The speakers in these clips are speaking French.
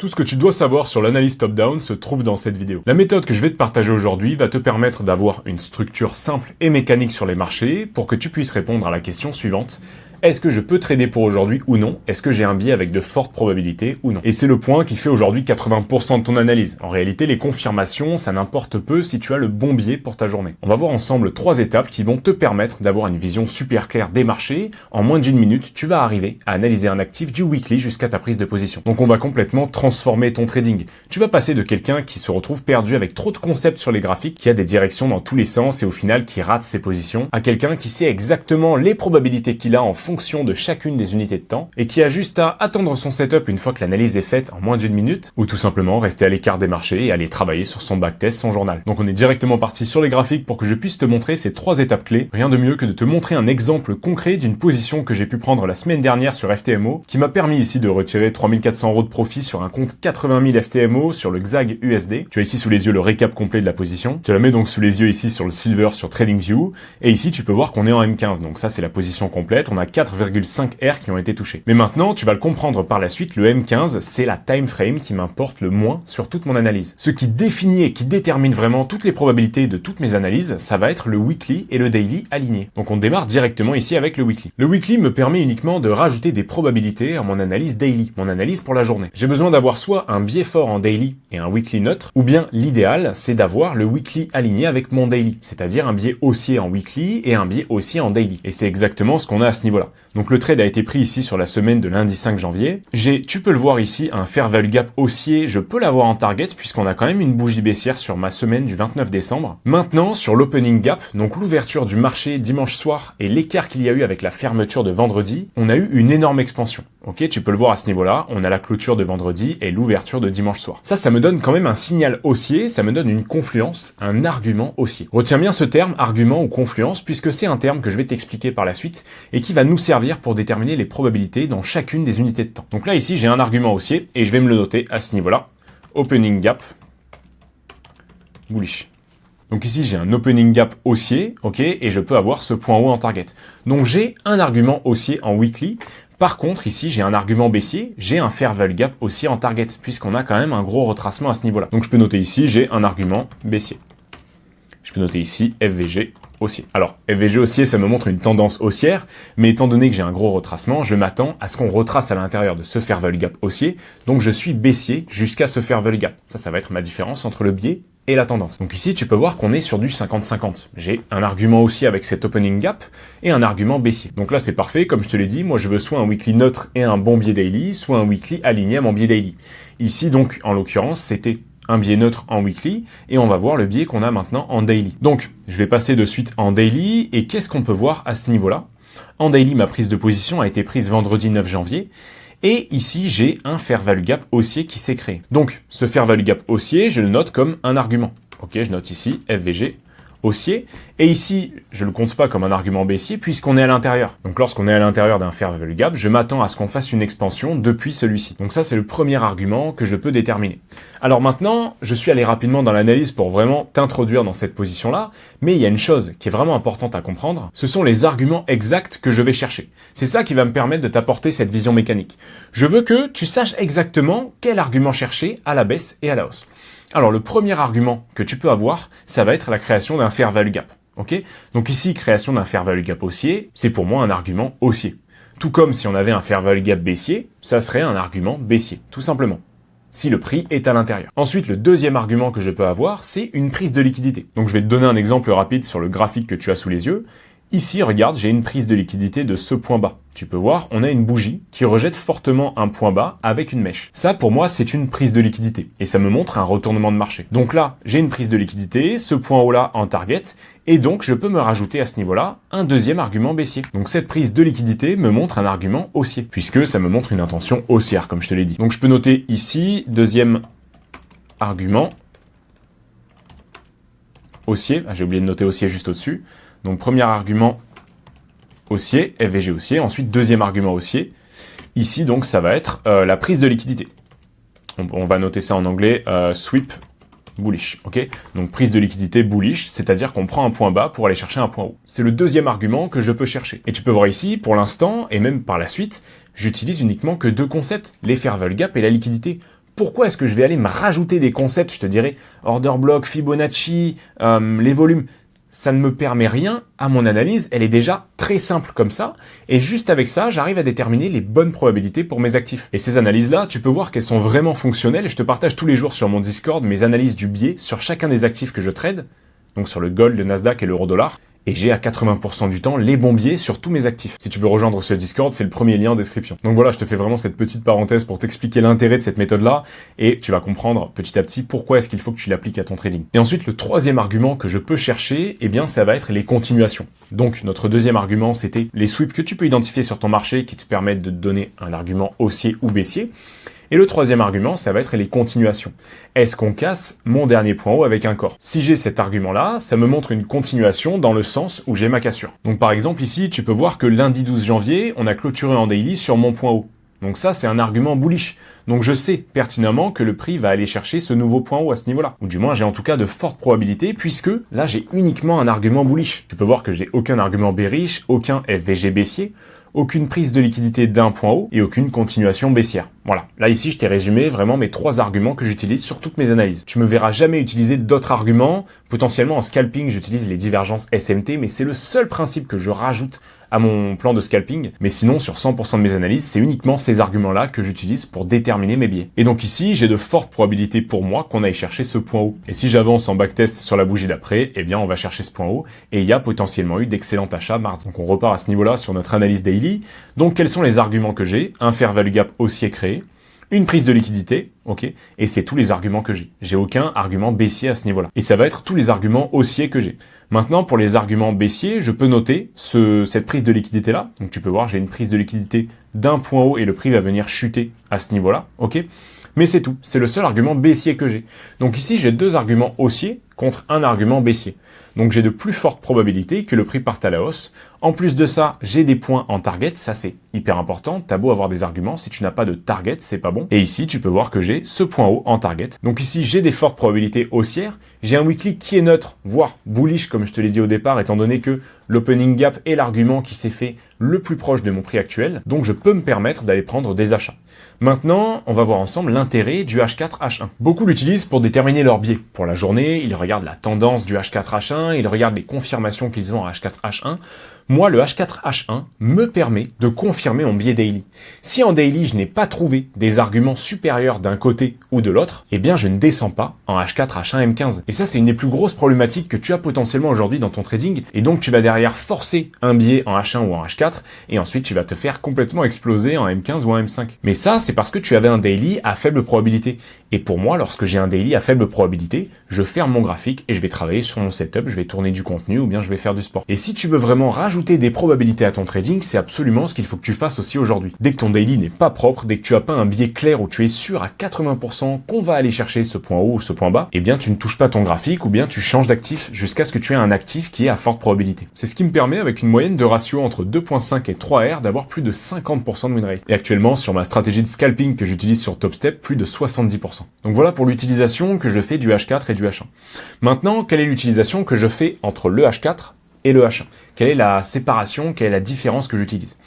Tout ce que tu dois savoir sur l'analyse top-down se trouve dans cette vidéo. La méthode que je vais te partager aujourd'hui va te permettre d'avoir une structure simple et mécanique sur les marchés pour que tu puisses répondre à la question suivante. Est-ce que je peux trader pour aujourd'hui ou non? Est-ce que j'ai un biais avec de fortes probabilités ou non? Et c'est le point qui fait aujourd'hui 80% de ton analyse. En réalité, les confirmations, ça n'importe peu si tu as le bon biais pour ta journée. On va voir ensemble 3 étapes qui vont te permettre d'avoir une vision super claire des marchés. En moins d'1 minute, tu vas arriver à analyser un actif du weekly jusqu'à ta prise de position. Donc on va complètement transformer ton trading. Tu vas passer de quelqu'un qui se retrouve perdu avec trop de concepts sur les graphiques, qui a des directions dans tous les sens et au final qui rate ses positions, à quelqu'un qui sait exactement les probabilités qu'il a en fonction de chacune des unités de temps et qui a juste à attendre son setup une fois que l'analyse est faite en moins d'1 minute ou tout simplement rester à l'écart des marchés et aller travailler sur son backtest, son journal. Donc on est directement parti sur les graphiques pour que je puisse te montrer ces 3 étapes clés. Rien de mieux que de te montrer un exemple concret d'une position que j'ai pu prendre la semaine dernière sur FTMO qui m'a permis ici de retirer 3400 € de profit sur un compte 80 000 FTMO sur le XAG USD. Tu as ici sous les yeux le récap complet de la position. Tu la mets donc sous les yeux ici sur le Silver sur TradingView et ici tu peux voir qu'on est en M15. Donc ça c'est la position complète. On a 4,5 R qui ont été touchés. Mais maintenant, tu vas le comprendre par la suite, le M15, c'est la time frame qui m'importe le moins sur toute mon analyse. Ce qui définit et qui détermine vraiment toutes les probabilités de toutes mes analyses, ça va être le weekly et le daily alignés. Donc on démarre directement ici avec le weekly. Le weekly me permet uniquement de rajouter des probabilités à mon analyse daily, mon analyse pour la journée. J'ai besoin d'avoir soit un biais fort en daily et un weekly neutre, ou bien l'idéal, c'est d'avoir le weekly aligné avec mon daily, c'est-à-dire un biais haussier en weekly et un biais haussier en daily. Et c'est exactement ce qu'on a à ce niveau-là. Donc le trade a été pris ici sur la semaine de lundi 5 janvier. Tu peux le voir ici, un fair value gap haussier, je peux l'avoir en target puisqu'on a quand même une bougie baissière sur ma semaine du 29 décembre. Maintenant, sur l'opening gap, donc l'ouverture du marché dimanche soir et l'écart qu'il y a eu avec la fermeture de vendredi, on a eu une énorme expansion. Ok, tu peux le voir à ce niveau-là, on a la clôture de vendredi et l'ouverture de dimanche soir. Ça me donne quand même un signal haussier, ça me donne une confluence, un argument haussier. Retiens bien ce terme, argument ou confluence, puisque c'est un terme que je vais t'expliquer par la suite et qui va nous servir pour déterminer les probabilités dans chacune des unités de temps. Donc là, ici, j'ai un argument haussier et je vais me le noter à ce niveau-là. Opening gap, bullish. Donc ici, j'ai un opening gap haussier, ok, et je peux avoir ce point haut en target. Donc j'ai un argument haussier en weekly. Par contre, ici, j'ai un argument baissier, j'ai un fair value gap haussier en target, puisqu'on a quand même un gros retracement à ce niveau-là. Donc je peux noter ici, j'ai un argument baissier. Je peux noter ici FVG haussier. Alors, FVG haussier, ça me montre une tendance haussière, mais étant donné que j'ai un gros retracement, je m'attends à ce qu'on retrace à l'intérieur de ce fair value gap haussier, donc je suis baissier jusqu'à ce fair value gap. Ça va être ma différence entre le biais et la tendance. Donc ici, tu peux voir qu'on est sur du 50-50. J'ai un argument haussier avec cet opening gap et un argument baissier. Donc là, c'est parfait. Comme je te l'ai dit, moi, je veux soit un weekly neutre et un bon biais daily, soit un weekly aligné à mon biais daily. Ici, donc, en l'occurrence, c'était un biais neutre en weekly et on va voir le biais qu'on a maintenant en daily. Donc, je vais passer de suite en daily et qu'est-ce qu'on peut voir à ce niveau-là? En daily, ma prise de position a été prise vendredi 9 janvier. Et ici, j'ai un fair value gap haussier qui s'est créé. Donc, ce fair value gap haussier, je le note comme un argument. Ok, je note ici FVG haussier. Et ici, je le compte pas comme un argument baissier puisqu'on est à l'intérieur. Donc, lorsqu'on est à l'intérieur d'un fair value gap, je m'attends à ce qu'on fasse une expansion depuis celui-ci. Donc ça, c'est le premier argument que je peux déterminer. Alors maintenant, je suis allé rapidement dans l'analyse pour vraiment t'introduire dans cette position-là. Mais il y a une chose qui est vraiment importante à comprendre. Ce sont les arguments exacts que je vais chercher. C'est ça qui va me permettre de t'apporter cette vision mécanique. Je veux que tu saches exactement quel argument chercher à la baisse et à la hausse. Alors, le premier argument que tu peux avoir, ça va être la création d'un fair value gap. Ok? Donc ici, création d'un fair value gap haussier, c'est pour moi un argument haussier. Tout comme si on avait un fair value gap baissier, ça serait un argument baissier, tout simplement. Si le prix est à l'intérieur. Ensuite, le deuxième argument que je peux avoir, c'est une prise de liquidité. Donc je vais te donner un exemple rapide sur le graphique que tu as sous les yeux. Ici, regarde, j'ai une prise de liquidité de ce point bas. Tu peux voir, on a une bougie qui rejette fortement un point bas avec une mèche. Ça, pour moi, c'est une prise de liquidité. Et ça me montre un retournement de marché. Donc là, j'ai une prise de liquidité, ce point haut-là en target. Et donc, je peux me rajouter à ce niveau-là un deuxième argument baissier. Donc cette prise de liquidité me montre un argument haussier. Puisque ça me montre une intention haussière, comme je te l'ai dit. Donc je peux noter ici, deuxième argument haussier. Ah, j'ai oublié de noter haussier juste au-dessus. Donc, premier argument haussier, FVG haussier. Ensuite, deuxième argument haussier. Ici, donc, ça va être la prise de liquidité. On va noter ça en anglais, sweep bullish. Ok, donc, prise de liquidité bullish, c'est-à-dire qu'on prend un point bas pour aller chercher un point haut. C'est le deuxième argument que je peux chercher. Et tu peux voir ici, pour l'instant, et même par la suite, j'utilise uniquement que 2 concepts, les fair value gap et la liquidité. Pourquoi est-ce que je vais aller me rajouter des concepts, je te dirais, order block, Fibonacci, les volumes? Ça ne me permet rien à mon analyse, elle est déjà très simple comme ça, et juste avec ça, j'arrive à déterminer les bonnes probabilités pour mes actifs. Et ces analyses-là, tu peux voir qu'elles sont vraiment fonctionnelles, je te partage tous les jours sur mon Discord mes analyses du biais sur chacun des actifs que je trade, donc sur le gold, le Nasdaq et l'euro-dollar, et j'ai à 80% du temps les bons biais sur tous mes actifs. Si tu veux rejoindre ce Discord, c'est le premier lien en description. Donc voilà, je te fais vraiment cette petite parenthèse pour t'expliquer l'intérêt de cette méthode-là, et tu vas comprendre petit à petit pourquoi est-ce qu'il faut que tu l'appliques à ton trading. Et ensuite, le troisième argument que je peux chercher, eh bien, ça va être les continuations. Donc, notre deuxième argument, c'était les sweeps que tu peux identifier sur ton marché qui te permettent de te donner un argument haussier ou baissier. Et le troisième argument, ça va être les continuations. Est-ce qu'on casse mon dernier point haut avec un corps? Si j'ai cet argument-là, ça me montre une continuation dans le sens où j'ai ma cassure. Donc par exemple ici, tu peux voir que lundi 12 janvier, on a clôturé en daily sur mon point haut. Donc ça, c'est un argument bullish. Donc je sais pertinemment que le prix va aller chercher ce nouveau point haut à ce niveau-là. Ou du moins, j'ai en tout cas de fortes probabilités puisque là, j'ai uniquement un argument bullish. Tu peux voir que j'ai aucun argument bearish, aucun FVG baissier, aucune prise de liquidité d'un point haut et aucune continuation baissière. Voilà, là ici je t'ai résumé vraiment mes 3 arguments que j'utilise sur toutes mes analyses. Tu me verras jamais utiliser d'autres arguments, potentiellement en scalping j'utilise les divergences SMT, mais c'est le seul principe que je rajoute à mon plan de scalping, mais sinon sur 100% de mes analyses, c'est uniquement ces arguments-là que j'utilise pour déterminer mes biais. Et donc ici, j'ai de fortes probabilités pour moi qu'on aille chercher ce point haut. Et si j'avance en backtest sur la bougie d'après, eh bien on va chercher ce point haut, et il y a potentiellement eu d'excellents achats mardi. Donc on repart à ce niveau-là sur notre analyse daily. Donc quels sont les arguments que j'ai? Un fair value gap haussier créé, une prise de liquidité, ok, et c'est tous les arguments que j'ai. J'ai aucun argument baissier à ce niveau-là. Et ça va être tous les arguments haussiers que j'ai. Maintenant, pour les arguments baissiers, je peux noter cette prise de liquidité-là. Donc tu peux voir, j'ai une prise de liquidité d'un point haut et le prix va venir chuter à ce niveau-là, ok. Mais c'est tout, c'est le seul argument baissier que j'ai. Donc ici, j'ai 2 arguments haussiers contre un argument baissier. Donc j'ai de plus fortes probabilités que le prix parte à la hausse. En plus de ça, j'ai des points en target, ça c'est hyper important. T'as beau avoir des arguments, si tu n'as pas de target, c'est pas bon. Et ici, tu peux voir que j'ai ce point haut en target. Donc ici, j'ai des fortes probabilités haussières. J'ai un weekly qui est neutre, voire bullish, comme je te l'ai dit au départ, étant donné que l'opening gap est l'argument qui s'est fait le plus proche de mon prix actuel. Donc je peux me permettre d'aller prendre des achats. Maintenant, on va voir ensemble l'intérêt du H4H1. Beaucoup l'utilisent pour déterminer leur biais. Pour la journée, ils regardent la tendance du H4H1, ils regardent les confirmations qu'ils ont à H4H1. Moi, le H4H1 me permet de confirmer mon biais daily. Si en daily, je n'ai pas trouvé des arguments supérieurs d'un côté ou de l'autre, eh bien, je ne descends pas en H4H1 M15. Et ça, c'est une des plus grosses problématiques que tu as potentiellement aujourd'hui dans ton trading. Et donc, tu vas derrière forcer un biais en H1 ou en H4, et ensuite, tu vas te faire complètement exploser en M15 ou en M5. Mais ça, c'est parce que tu avais un daily à faible probabilité. Et pour moi, lorsque j'ai un daily à faible probabilité, je ferme mon graphique et je vais travailler sur mon setup, je vais tourner du contenu ou bien je vais faire du sport. Et si tu veux vraiment rajouter des probabilités à ton trading, c'est absolument ce qu'il faut que tu fasses aussi aujourd'hui. Dès que ton daily n'est pas propre, dès que tu as pas un biais clair où tu es sûr à 80% qu'on va aller chercher ce point haut ou ce point bas, eh bien tu ne touches pas ton graphique ou bien tu changes d'actif jusqu'à ce que tu aies un actif qui est à forte probabilité. C'est ce qui me permet avec une moyenne de ratio entre 2.5 et 3 R d'avoir plus de 50% de win rate. Et actuellement sur ma stratégie de scalping que j'utilise sur TopStep, plus de 70%. Donc voilà pour l'utilisation que je fais du H4 et du H1. Maintenant, quelle est l'utilisation que je fais entre le H4 et le H1? Quelle est la séparation, quelle est la différence que j'utilise?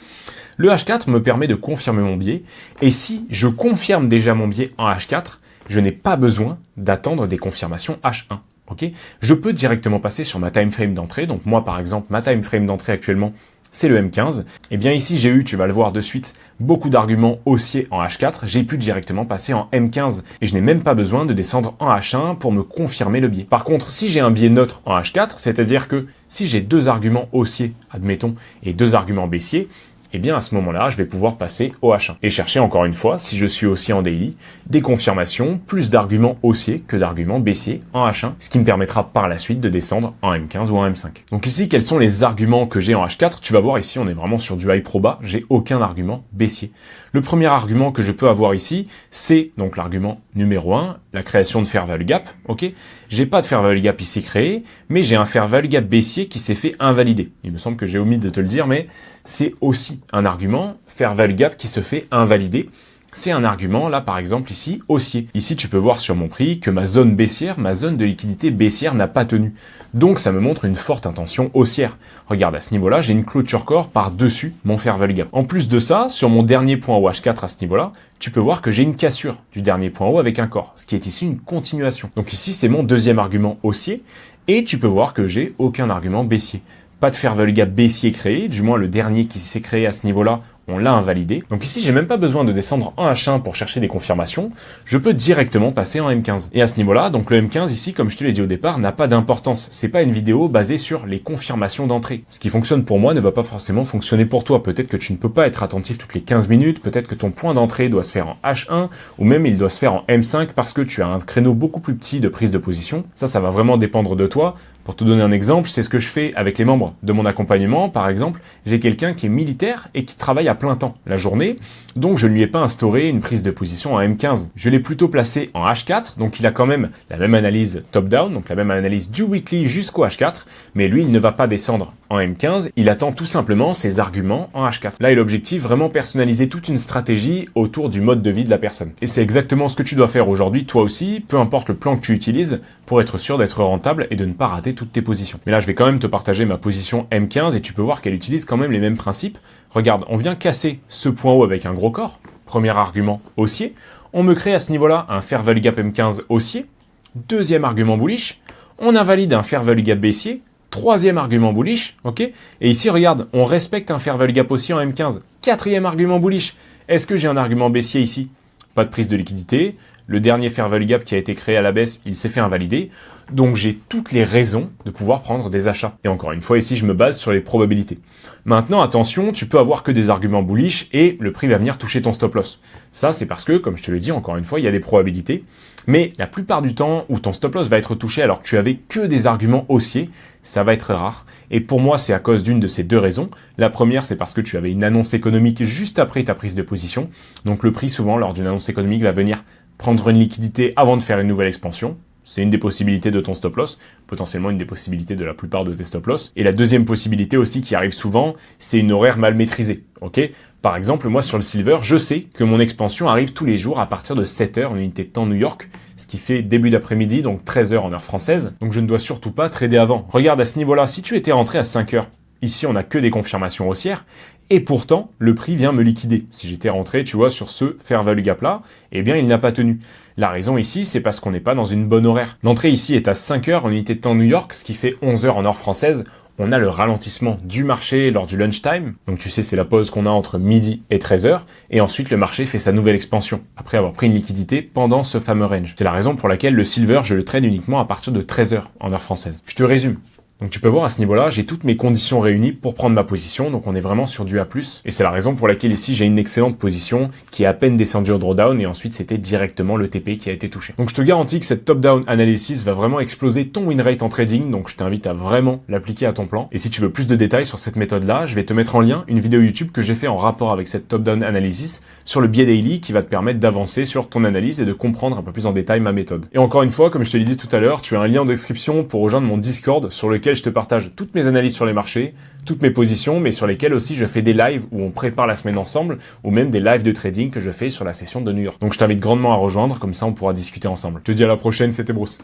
Le H4 me permet de confirmer mon biais, et si je confirme déjà mon biais en H4, je n'ai pas besoin d'attendre des confirmations H1. Okay, je peux directement passer sur ma time frame d'entrée. Donc moi par exemple, ma time frame d'entrée actuellement, c'est le M15. Et bien ici, j'ai eu, tu vas le voir de suite, beaucoup d'arguments haussiers en H4. J'ai pu directement passer en M15 et je n'ai même pas besoin de descendre en H1 pour me confirmer le biais. Par contre, si j'ai un biais neutre en H4, c'est-à-dire que si j'ai 2 arguments haussiers, admettons, et 2 arguments baissiers, eh bien à ce moment-là, je vais pouvoir passer au H1 et chercher encore une fois, si je suis haussier en daily, des confirmations, plus d'arguments haussiers que d'arguments baissiers en H1, ce qui me permettra par la suite de descendre en M15 ou en M5. Donc ici, quels sont les arguments que j'ai en H4? Tu vas voir ici, on est vraiment sur du high proba, j'ai aucun argument baissier. Le premier argument que je peux avoir ici, c'est donc l'argument numéro 1, la création de fair value gap, ok? J'ai pas de fair value gap ici créé, mais j'ai un fair value gap baissier qui s'est fait invalider. Il me semble que j'ai omis de te le dire, mais c'est aussi un argument, fair value gap qui se fait invalider. c'est un argument, là par exemple ici, haussier. Ici tu peux voir sur mon prix que ma zone baissière, ma zone de liquidité baissière n'a pas tenu. Donc ça me montre une forte intention haussière. Regarde, à ce niveau-là, j'ai une clôture corps par-dessus mon fair value gap. En plus de ça, sur mon dernier point haut H4 à ce niveau-là, tu peux voir que j'ai une cassure du dernier point haut avec un corps, ce qui est ici une continuation. Donc ici c'est mon deuxième argument haussier, et tu peux voir que j'ai aucun argument baissier. Pas de fair value gap baissier créé, du moins le dernier qui s'est créé à ce niveau-là, on l'a invalidé. Donc ici, j'ai même pas besoin de descendre en H1 pour chercher des confirmations. Je peux directement passer en M15. Et à ce niveau-là, donc le M15 ici, comme je te l'ai dit au départ, n'a pas d'importance. C'est pas une vidéo basée sur les confirmations d'entrée. Ce qui fonctionne pour moi ne va pas forcément fonctionner pour toi. Peut-être que tu ne peux pas être attentif toutes les 15 minutes. Peut-être que ton point d'entrée doit se faire en H1 ou même il doit se faire en M5 parce que tu as un créneau beaucoup plus petit de prise de position. Ça va vraiment dépendre de toi. Pour te donner un exemple, c'est ce que je fais avec les membres de mon accompagnement. Par exemple, j'ai quelqu'un qui est militaire et qui travaille à plein temps la journée, donc je ne lui ai pas instauré une prise de position en M15. Je l'ai plutôt placé en H4, donc il a quand même la même analyse top-down, donc la même analyse du weekly jusqu'au H4, mais lui, il ne va pas descendre en M15, il attend tout simplement ses arguments en H4. Là est l'objectif, vraiment personnaliser toute une stratégie autour du mode de vie de la personne. Et c'est exactement ce que tu dois faire aujourd'hui, toi aussi, peu importe le plan que tu utilises, pour être sûr d'être rentable et de ne pas rater toutes tes positions. Mais là, je vais quand même te partager ma position M15 et tu peux voir qu'elle utilise quand même les mêmes principes. Regarde, on vient casser ce point haut avec un gros corps. Premier argument haussier. On me crée à ce niveau-là un fair value gap M15 haussier. Deuxième argument bullish. On invalide un fair value gap baissier. Troisième argument bullish, ok. Et ici, regarde, on respecte un fair value gap haussier en M15. Quatrième argument bullish. Est-ce que j'ai un argument baissier ici? Pas de prise de liquidité. Le dernier fair value gap qui a été créé à la baisse, il s'est fait invalider. Donc j'ai toutes les raisons de pouvoir prendre des achats. Et encore une fois, ici, je me base sur les probabilités. Maintenant, attention, tu peux avoir que des arguments bullish et le prix va venir toucher ton stop loss. Ça, c'est parce que, comme je te le dis, encore une fois, il y a des probabilités. Mais la plupart du temps où ton stop loss va être touché alors que tu avais que des arguments haussiers, ça va être rare. Et pour moi, c'est à cause d'une de ces deux raisons. La première, c'est parce que tu avais une annonce économique juste après ta prise de position. Donc le prix, souvent, lors d'une annonce économique, va venir prendre une liquidité avant de faire une nouvelle expansion. C'est une des possibilités de ton stop loss, potentiellement une des possibilités de la plupart de tes stop loss. Et la deuxième possibilité aussi qui arrive souvent, c'est une horaire mal maîtrisée. Ok ? Par exemple, moi sur le silver, je sais que mon expansion arrive tous les jours à partir de 7h en unité de temps New York, ce qui fait début d'après-midi, donc 13h en heure française. Donc je ne dois surtout pas trader avant. Regarde à ce niveau-là, si tu étais rentré à 5h, ici on n'a que des confirmations haussières, et pourtant le prix vient me liquider. Si j'étais rentré, tu vois, sur ce fair value gap là, eh bien il n'a pas tenu. La raison ici, c'est parce qu'on n'est pas dans une bonne horaire. L'entrée ici est à 5h en unité de temps New York, ce qui fait 11h en heure française. On a le ralentissement du marché lors du lunchtime. Donc tu sais, c'est la pause qu'on a entre midi et 13h. Et ensuite, le marché fait sa nouvelle expansion, après avoir pris une liquidité pendant ce fameux range. C'est la raison pour laquelle le silver, je le trade uniquement à partir de 13h en heure française. Je te résume. Donc tu peux voir à ce niveau-là, j'ai toutes mes conditions réunies pour prendre ma position, donc on est vraiment sur du A+. Et c'est la raison pour laquelle ici j'ai une excellente position qui est à peine descendue au drawdown et ensuite c'était directement le TP qui a été touché. Donc je te garantis que cette top-down analysis va vraiment exploser ton win rate en trading, donc je t'invite à vraiment l'appliquer à ton plan. Et si tu veux plus de détails sur cette méthode-là, je vais te mettre en lien une vidéo YouTube que j'ai fait en rapport avec cette top-down analysis sur le biais daily qui va te permettre d'avancer sur ton analyse et de comprendre un peu plus en détail ma méthode. Et encore une fois, comme je te l'ai dit tout à l'heure, tu as un lien en description pour rejoindre mon Discord sur lequel je te partage toutes mes analyses sur les marchés, toutes mes positions, mais sur lesquelles aussi je fais des lives où on prépare la semaine ensemble, ou même des lives de trading que je fais sur la session de New York. Donc je t'invite grandement à rejoindre, comme ça on pourra discuter ensemble. Je te dis à la prochaine, c'était Bruce.